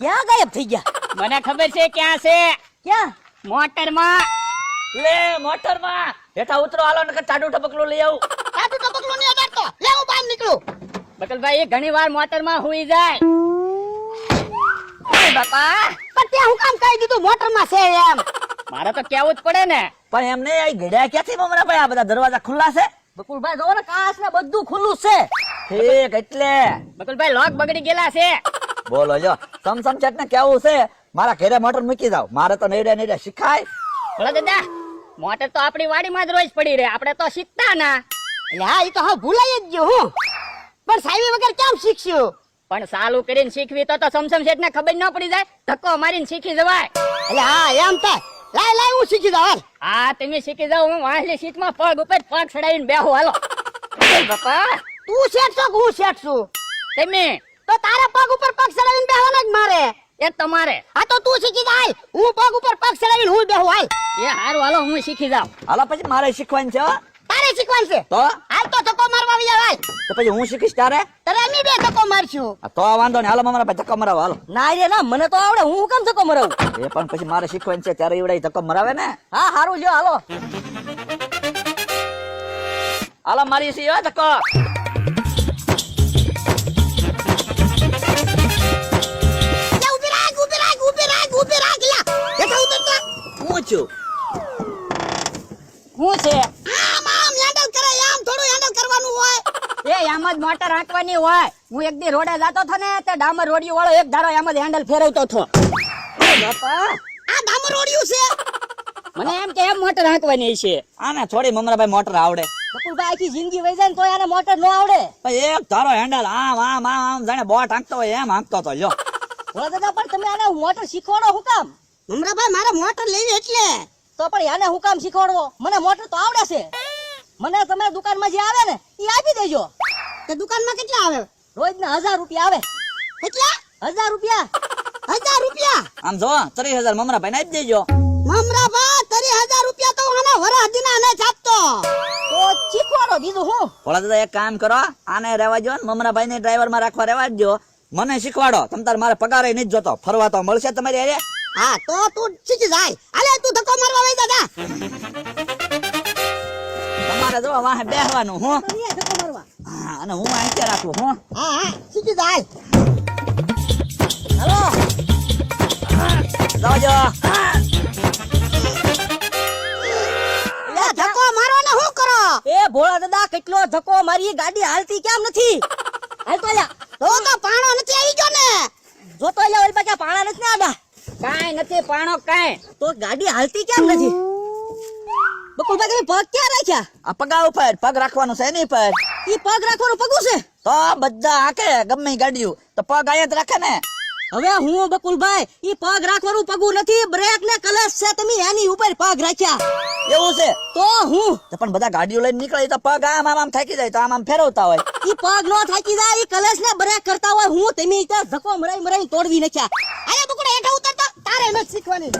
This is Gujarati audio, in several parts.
ક્યાં ગાયબ થઈ ગયા? મને ખબર છે ક્યાં છે. ક્યાં? મોટરમાં. લે મોટરમાં હેઠા ઉતરો, હાલો નકર ટાડું ટપકલું લઈ આવું. ટાટુ ટપકલું નહીં અડાડતો. લે હું બહાર નીકળું. બકલભાઈ ઘણી વાર મોટરમાં હુઈ જાય. એ બાપા, પણ ત્યાં હું કામ કહી દીધું મોટરમાં છે એમ? મારે તો કેવું જ પડે ને. પણ એમ નહીં, આ ઘડ્યા ક્યાંથી મમરા ભાઈ? આ બધા દરવાજા ખુલ્લા છે. બકુલભાઈ જોવો ને, કાચ ને બધું ખુલ્લું છે. ઠીક, એટલે બકલભાઈ લોક બગડી ગયેલા છે. બોલો જો સમસમ ચેટ ને કેવું છે, મારા ઘરે મોટર મૂકી જાવ. મારે તો નઈડે નઈડે શીખાય. બોલો દાદા, મોટર તો આપણી વાડીમાં જ રોજ પડી રહે, આપણે તો શીખતા ના. એટલે હા, ઈ તો હા ભૂલાઈ જ ગયું હું. પણ સાહેબ વગર કેમ શીખશું? પણ ચાલુ કરીને શીખવી તો સમસમ શેઠ ને ખબર ન પડી જાય, ધક્કો મારીને શીખી જવાય. એટલે હા એમ થાય. લાય લાય હું શીખી જાવ. હા તમે શીખી જાવ, હું વાંસલી સીટમાં પગ ઉપર પગ ચડાવીને બેહું. હાલો. એ બાપા, તું શેઠ છો કે હું શેઠ છું? તમે તો તારા પગ ઉપર પગ ચડાવીને બેહવાના જ મારે. એ તમારે. હા તો તું શીખી જા. હું પગ ઉપર પગ ચડાવીને હું બેહું. હાલ એ હારું, હાલો હું શીખી જાવ. હાલો પછી મારે શીખવાનું છે હો. તારે શીખવાનું છે તો હાલ તો ધક્કો મારવા આવી હાલ. તો પછી હું શીખીશ તારે. તારે અમે બે ધક્કો મારશું. આ તો વાંધો નહીં, હાલો મમરા ભાઈ ધક્કો મરાવો. હાલો. ના રે ના, મને તો આવડે, હું કેમ ધક્કો મરાવું? એ પણ પછી મારે શીખવાનું છે ત્યારે એવડાય ધક્કો મરાવે ને. હા હારું લ્યો હાલો. હાલો મારી સી હો ધક્કો. લે ઊભી રાખ, ઊભી રાખ, ઊભી રાખ, ઊભી રાખ. લા હેઠા ઉતર તો. હું છું. શું છે? આમ આમ હેન્ડલ કરે, આમ થોડું હેન્ડલ કરવાનું હોય. એ આમ જ મોટર હાંકવાની હોય. હું એક દી રોડે જાતો હતો ને, તે ડામર રોડિયો વાળો એક ધારો એમ જ હેન્ડલ ફેરવતો હતો. બાપા, આ ડામર રોડિયું છે. મને એમ કે એમ મોટર હાંકવાની છે. આને થોડી મમરા ભાઈ મોટર આવડે. બકુલભાઈ આખી જિંદગી વહી જાય ને તો એને મોટર ન આવડે. ભાઈ એક ધારો હેન્ડલ આમ આમ આમ આમ જાણે બોટ હાંકતો હોય એમ હાંકતો હતો. લ્યો બોલો દાદા, પણ તમે આને મોટર શીખવાડો હું કામ? મમરાભાઈ મારે મોટર લેવી એટલે. તો પણ આને હું કામ શીખવાડવો? મને મોટર તો આવડે છે. મને તમે દુકાનમાં જે આવે ને એ આપી દેજો. તે દુકાનમાં કેટલા આવે? રોજના 1000 રૂપિયા આવે. કેટલા? 1000 રૂપિયા. 1000 રૂપિયા? આમ જો 30,000 મમરા ભાઈ ને આપી દેજો. મમરાભાઈ 30,000 રૂપિયા તો આના વરા દિના ને છાપતો. તો શીખવાડો બીજું હું. ભોળા દાદા એક કામ કરો, આને રહેવા દો ને મમરા ભાઈ ને ડ્રાઈવર માં રાખવા રહેવા દો. મને શીખવાડો. તમ તાર મારે પગાર નથી જોતો, ફરવા તો મળશે તમારી હારે. હા તો તું શીખી જાય. હાલે તું ધક્કો મારવા વઈ દાદા. તમારે જો વાહે બેહવાનું હું. અહીંયા ધક્કો મારવા. હા, અને હું અહીં રાખું હું. હા હા શીખી જાય. હાલો જાવજો. લે ધક્કો મારો ને હું કરો? એ ભોળા દાદા, કેટલો ધક્કો મારી, ગાડી હાલતી કેમ નથી? હાલ તો લ્યા. તો પાણો નથી આવી ગયો ને. જો તો લ્યા ઓલી પાછા પાણા નથી આડા. કાંઈ નથી પાણો, કાંઈ. તો ગાડી હાલતી કેમ નથી? બકુલભાઈ તમે પગ ક્યાં રાખ્યા? આ પગા ઉપર પગ રાખવાનું છે એની પર. ઈ પગ રાખવાનું પગું છે. તો બધા હાકે ગમે ઈ ગાડીયું તો પગ આયા જ રાખે ને. હવે હું બકુલભાઈ, ઈ પગ રાખવાનું પગું નથી, બ્રેક ને કલશ છે, તમે એની ઉપર પગ રાખ્યા. એવું છે તો હું તો પણ બધા ગાડીઓ લઈને નીકળે તો પગ આમ આમ આમ થાકી જાય તો આમ આમ ફેરવતા હોય. ઈ પગ નો થાકી જાય, ઈ કલશ ને બ્રેક કરતા હોય. હું તમે ત્યાં ધક્કો મરાઈ મરાઈ તોડવી નાખ્યા. આયા બકુડા હેઠા ઉતરતા, તારે ન શીખવાની.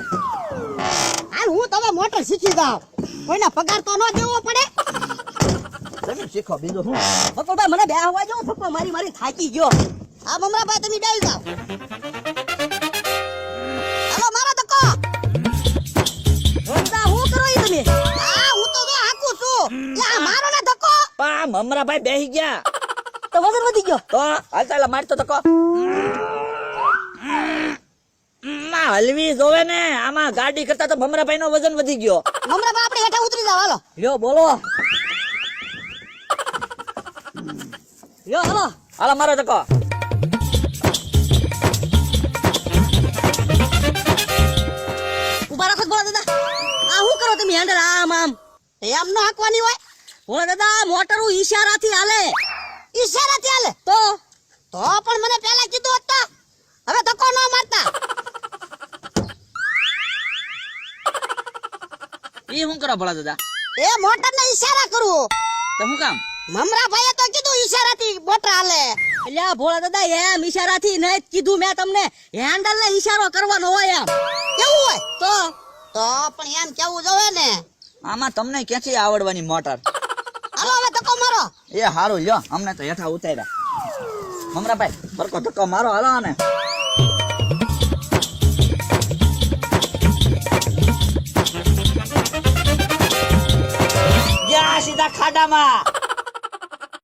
હાલ હું તમે મોટર શીખી જાવ. કોઈના પગાર તો ન દેવો પડે. તમે શીખો બીજું હું. બકુલભાઈ મને બે હવા જો, ધક્કો મારી મારી થાકી ગયો. આ મમરાભાઈ તમે બેસી જાવ. હાલો મારો ધક્કો. રોંદા હું કરો ઈ તમે? આ હું તો જો હાકું છું. લા મારો ને ધક્કો. પા મમરા ભાઈ બેહી ગયા તો વજન વધી ગયો. તો હાલ ચાલ મારતો તકો. માં હલવી જોવે ને, આમાં ગાડી કરતા તો મમરા ભાઈ નો વજન વધી ગયો. મમરાભાઈ આપણે હેઠા ઉતરી જાવ. હાલો લ્યો બોલો. લ્યો હાલો. હાલો મારો તકો. ઉભા રાખો ભોળા દાદા. આ શું કરો તમે હેન્ડલ આમ આમ? એમ ન હાંકવાની હોય ભોળા દાદા. મોટરું ઈશારાથી હાલે. ઈશારાથી હાલે? તો પણ મને પહેલા કીધું હોત તો. હવે ધક્કો ન મારતા. ઈ હું કરો ભોળા દાદા? એ મોટરને ઈશારા કરું. તો હું કામ? મમરાભાઈએ તો કીધું ઈશારાથી મોટર હાલે. એટલે ભોળા દાદા એમ ઈશારાથી નહીં કીધું મેં તમને. હેન્ડલ ને ઈશારો કરવાનો હોય એમ. કેવું હોય? તો પણ એમ કેવું જોવે ને. આમાં તમને ક્યાંથી આવડવાની મોટર? હાલો હવે ધક્કો મારો. એ હારું લ્યો, અમને તો હેઠા ઉતાર્યા. મમરા ભાઈ બરકો ધક્કો મારો હાલો ને. સીધા ખાડામાં.